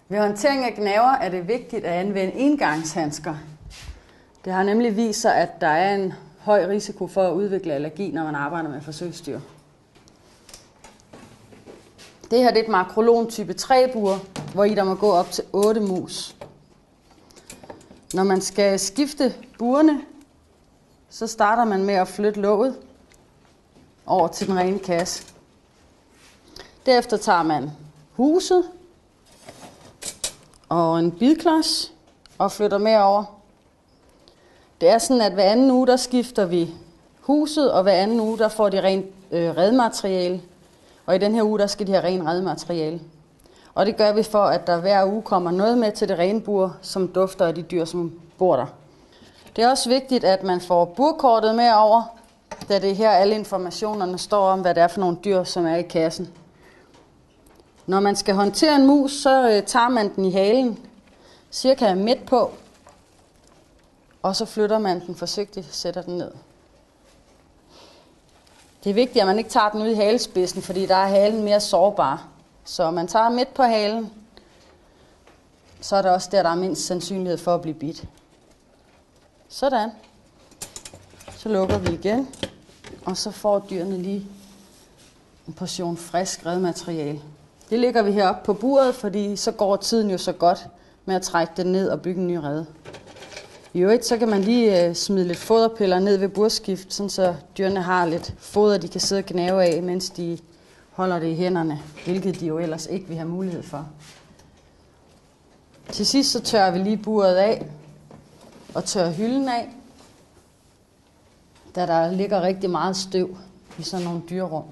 Ved håndtering af gnaver er det vigtigt at anvende engangshandsker. Det har nemlig vist sig, at der er en høj risiko for at udvikle allergi, når man arbejder med forsøgsdyr. Det her det er et makrolon type 3-bur, hvor i der må gå op til 8 mus. Når man skal skifte burene, så starter man med at flytte låget over til den rene kasse. Derefter tager man huset og en bidklods og flytter med over. Det er sådan, at hver anden uge der skifter vi huset, og hver anden uge der får de rent redmateriale. Og i den her uge der skal de have ren redmateriale. Og det gør vi for, at der hver uge kommer noget med til det rene bur, som dufter af de dyr, som bor der. Det er også vigtigt, at man får burkortet med over, da det er her alle informationerne står om, hvad det er for nogle dyr, som er i kassen. Når man skal håndtere en mus, så tager man den i halen, cirka midt på, og så flytter man den forsigtigt, sætter den ned. Det er vigtigt, at man ikke tager den ud i halespidsen, fordi der er halen mere sårbar. Så man tager midt på halen, så er det også der er mindst sandsynlighed for at blive bidt. Sådan. Så lukker vi igen, og så får dyrene lige en portion frisk redmateriale. Det lægger vi heroppe på buret, fordi så går tiden jo så godt med at trække den ned og bygge en ny rede. I øvrigt så kan man lige smide lidt foderpiller ned ved burskift, sådan så dyrene har lidt foder, de kan sidde og gnave af, mens de holder det i hænderne, hvilket de jo ellers ikke vil have mulighed for. Til sidst så tørrer vi lige buret af og tørrer hylden af, da der ligger rigtig meget støv i sådan nogle dyrerum.